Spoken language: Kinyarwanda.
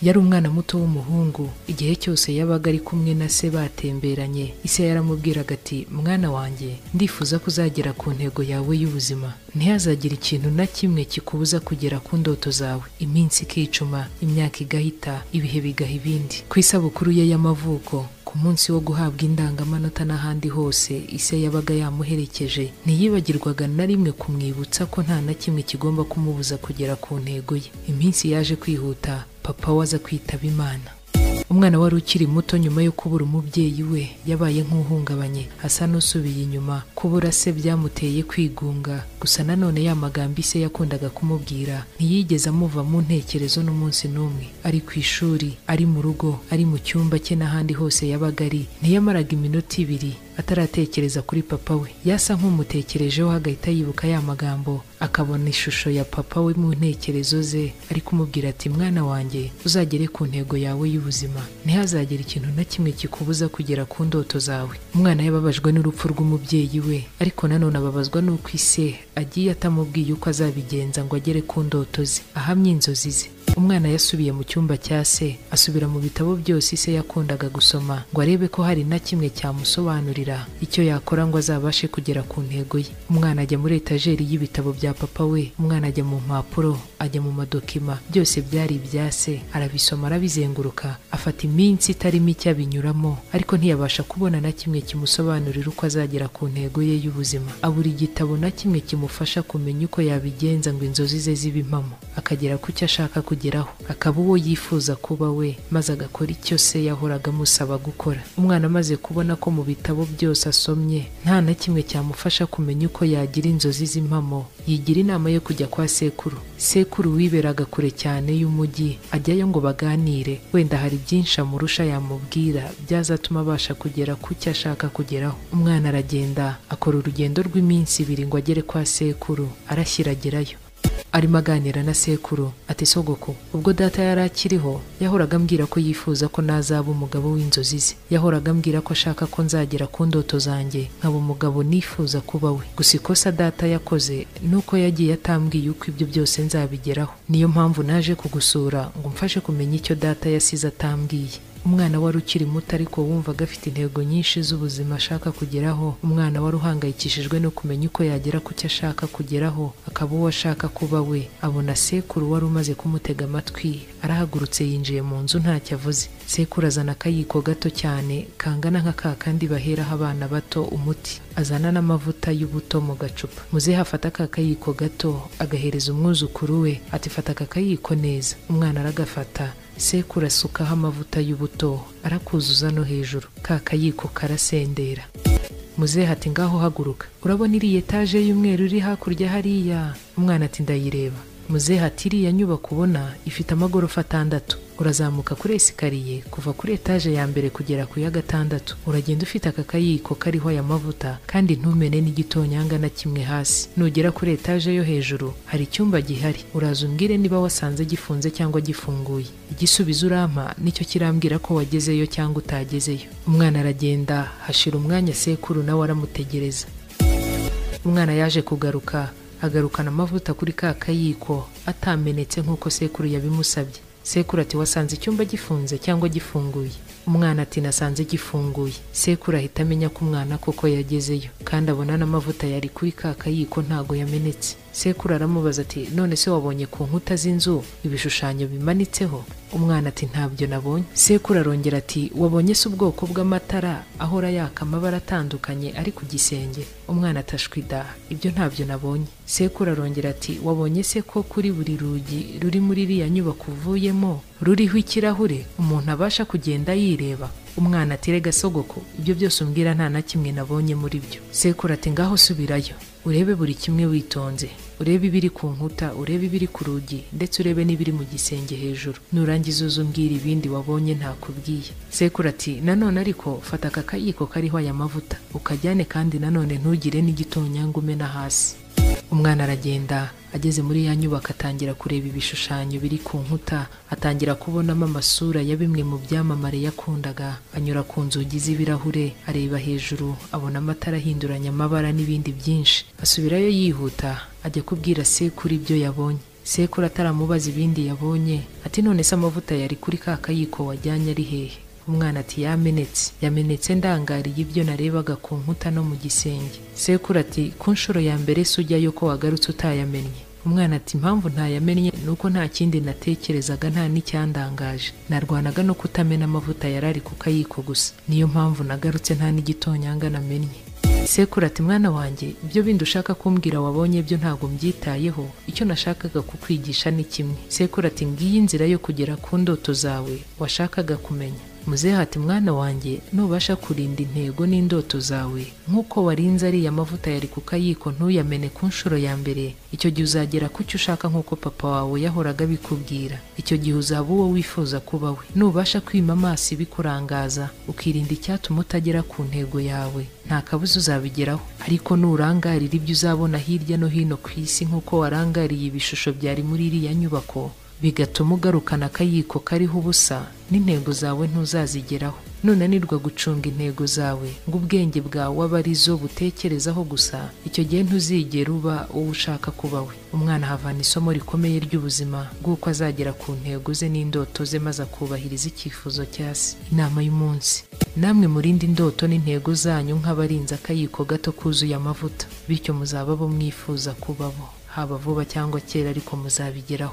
Yari umwana muto w'umuhungu, igihe cyose yabaga ari kumwe na se batemberanye, ise yaramubwiraga ati mwana wanjye, ndifuza kuzagera ku ntego yawe y'ubuzima. Ntihazagire ikintu na kimwe kikubuza kugera ku ndoto zawe. Iminsi ikicuma, imyaka igahita, ibihe bigaha ibindi. Ku isabukuru ye y'amavuko, ku munsi wo guhabwa indangamanota n'ahandi hose ise yabaga yamuherekeje, ntiyibagirwaga na rimwe kumwibutsa ko nta na kimwe kigomba kumubuza kugera ku ntego ye. Iminsi yaje kwihuta, papa we aza kwitaba Imana. Umwana wari ukiri muto nyuma yo kubura umubyeyi we yabaye nk'uhungabanye, asa n'usubiye inyuma. Kubura se byamuteye kwigunga, gusa nanone ya magambo ise yakundaga kumubwira ntiyigeze amuva mu ntekerezo n'umunsi n'umwe. Ari ku ishuri, ari mu rugo, ari mu cyumba cye n'ahandi hose yabaga ari, ntiyamaraga iminota ibiri ataratekereza kuri papa we. Yasa nk'umutekerejeho agahita yibuka ya magambo, akabona ishusho ya papa we mu ntekerezo ze, ari kumubwira ati mwana wanjye, uzagere ku ntego yawe y'ubuzima. Ntihazagire ikintu na kimwe kikubuza kugera ku ndoto zawe. Umwana yababajwe n'urupfu rw'umubyeyi we, ariko nanone ababazwa n'uko ise agiye atamubwiye uko azabigenza ngo agere ku ndoto ze, ahamye inzozi ze. Umwana yasubiye mu cyumba cya se, asubira mu bitabo byose ise yakundaga gusoma ngo arebe ko hari na kimwe cyamusobanurira icyo yakora ngo azabashe kugera ku ntego ye. Umwana ajya muri etajeri y'ibitabo bya papa we, umwana ajya mu mpapuro, ajya mu madokima, byose byari ibya se. Arabisoma, arabizenguruka, afata iminsi itari mike abinyuramo, ariko ntiyabasha kubona na kimwe kimusobanurira uko azagera ku ntego ye y'ubuzima. Abura igitabo na kimwe kimufasha kumenya uko yabigenza ngo inzozi ze zibe impamo, akagera ku cyo ashaka kugeraho, akaba uwo yifuza kuba we, maze agakora icyo se yahoraga amusaba gukora. Umwana amaze kubona ko mu bitabo byose asomye nta na kimwe cyamufasha kumenya uko yagira inzozi z'impamo, yigira inama yo kujya kwa sekuru. Sekuru wiberaga kure cyane y'umujyi, ajyayo ngo baganire, wenda hari byinshi amurusha yamubwira byazatuma abasha kugera ku cyo ashaka kugeraho. Umwana aragenda, akora urugendo rw'iminsi 2 ngo agere kwa sekuru. Arashyiragerayo, arimo aganira na sekuru ati sogoko, ubwo data yari akiriho yahoraga ambwira ko yifuza ko nazaba umugabo w'inzozi ze. Yahoraga ambwira ko ashaka ko nzagera ku ndoto zanjye nkaba umugabo nifuza kuba we. Gusa ikosa data yakoze nuko yagiye atambwiye uko ibyo byose nzabigeraho. Niyo mpamvu naje kugusura ngo mfashe kumenya icyo data yasize atambwiye. Umwana wari ukiri muto ariko wumvaga afite intego nyinshi z'ubuzima ashaka kugeraho. Umwana wari uhangayikishijwe no kumenya uko yagera ku cyo ashaka kugeraho, akaba uwo ashaka kuba we. Abona sekuru wari umaze kumutega amatwi, arahagurutse yinjiye mu nzu ntacyo avuze. Sekuru azana akayiko gato cyane kangana nka kakandi baheraho abana bato umuti, azana n'amavuta y'ubuto mu gacupa. Muzehe afata akayiko gato agahereza umwuzukuru we ati fata akayiko neza. Umwana aragafata, sekuru asukaho amavuta y'ubuto, arakuzuza no hejuru. Kakayiko karasendera. Muzehe ati ngaho haguruka, urabona iri etaje y'umweru iri hakurya hariya? Umwana ati ndayireba. Muzehe ati iriya nyubako ubona ifite amagorofa 6. Urazamuka kuri esikariye kuva kuri etaje ya mbere kugera ku ya 6. Uragenda ufite aka kayiko kariho aya mavuta kandi ntumene n'igitonyanga na kimwe hasi. Nugera kuri etaje yo hejuru hari icyumba gihari, uraza umbwire niba wasanze gifunze cyangwa gifunguye. Igisubizo urampa nicyo kirambwira ko wagezeyo cyangwa utagezeyo. Umwana aragenda, hashira umwanya sekuru nawe aramutegereza. Umwana yaje kugaruka, agarukana amavuta kuri ka kayiko atamenetse nk'uko sekuru yabimusabye. Sekuru ati wasanze icyumba gifunze cyangwa gifunguye? Umwana ati nasanze gifunguye. Sekuru ahita amenya ko umwana koko yagezeyo kandi abona n'amavuta yari kuri ka kayiko ntago yamenetse. Sekuru aramubaza ati none se wabonye ku nkuta z'inzu ibishushanyo bimanitseho? Umwana ati ntabyo nabonye. Sekuru arongera ati wabonye se ubwoko bw'amatara ahora yaka amabara atandukanye ari ku gisenge? Umwana atashwida ibyo ntabyo nabonye. Sekuru arongera ati wabonye se ko kuri buri rugi ruri muri iriya nyubako uvuyemo ruriho ikirahure umuntu abasha kugenda yireba? Umwana ati rega sogoko, ibyo byose umbwira nta na kimwe nabonye muri byo. Sekuru ati ngaho subirayo urebe buri kimwe witonze, urebe ibiri ku nkuta, urebe ibiri ku rugi, ndetse urebe n'ibiri mu gisenge hejuru. Nurangiza uzumbwira ibindi wabonye ntakubwiye. Sekuru ati nanone ariko fata aka kayiko kariho aya mavuta ukajyane kandi nanone ntugire n'igitonyanga umena hasi. Umwana aragenda, ageze muri ya nyubako atangira kureba ibishushanyo biri ku nkuta, atangira kubonamo amasura ya bimwe mu byamamare yakundaga. Anyura ku nzugi z'ibirahure, areba hejuru, abona amatara ahinduranya amabara n'ibindi byinshi. Asubirayo yihuta, ajya kubwira sekuru ibyo yabonye. sekuru ataramubaza ibindi yabonye ati none se amavuta yari kuri ka kayiko wajyanye ari hehe? Umwana ati yamenetse ndangariye ibyo narebaga ku nkuta no mu gisenge. Sekuru ati ku nshuro ya mbere se ujyayo ko wagarutse utayamennye? Umwana ati impamvu ntayamennye nuko nta kindi natekerezaga, nta n'icyandangaje, narwanaga no kutamena amavuta yarari ku kayiko gusa, niyo mpamvu nagarutse nta n'igitonyanga namennye. Sekuru ati mwana wanjye, ibyo bindi ushaka kumbwira wabonye byo ntago mbyitayeho, icyo nashakaga kukwigisha ni kimwe. Sekuru ati ngiyi inzira yo kugera ku ndoto zawe washakaga kumenya. Muzehe ati mwana wanjye, nubasha kurinda intego n'indoto zawe nk'uko warinze ariya mavuta yari ku kayiko ntuyamene ku nshuro ya mbere, icyo gihe uzagera ku cyo ushaka nk'uko papa wawe yahoraga bikubwira. Icyo gihe uzaba uwo wifuza kuba we. Nubasha kwima amaso ibikurangaza ukirinda icyatuma utagera ku ntego yawe, nta kabuza uzabigeraho. Ariko nurangarira ibyo uzabona hirya no hino ku isi nk'uko warangariye ibishusho byari muri iriya nyubako, bigatuma ugarukana akayiko kariho ubusa, n'intego zawe ntuzazigeraho. Nunanirwa gucunga intego zawe ngo ubwenge bwawe abe ari zo butekerezaho gusa, icyo gihe ntuzigera uba uwo ushaka kuba we. Umwana havana isomo rikomeye ry'ubuzima bw'uko azagera ku ntego ze n'indoto ze maze akubahiriza icyifuzo cya se. Inama y'umunsi: namwe murinde indoto n'intego zanyu nk'abarinze akayiko gato kuzuye amavuta, bityo muzaba bo mwifuza kuba bo, haba vuba cyangwa kera, ariko muzabigeraho.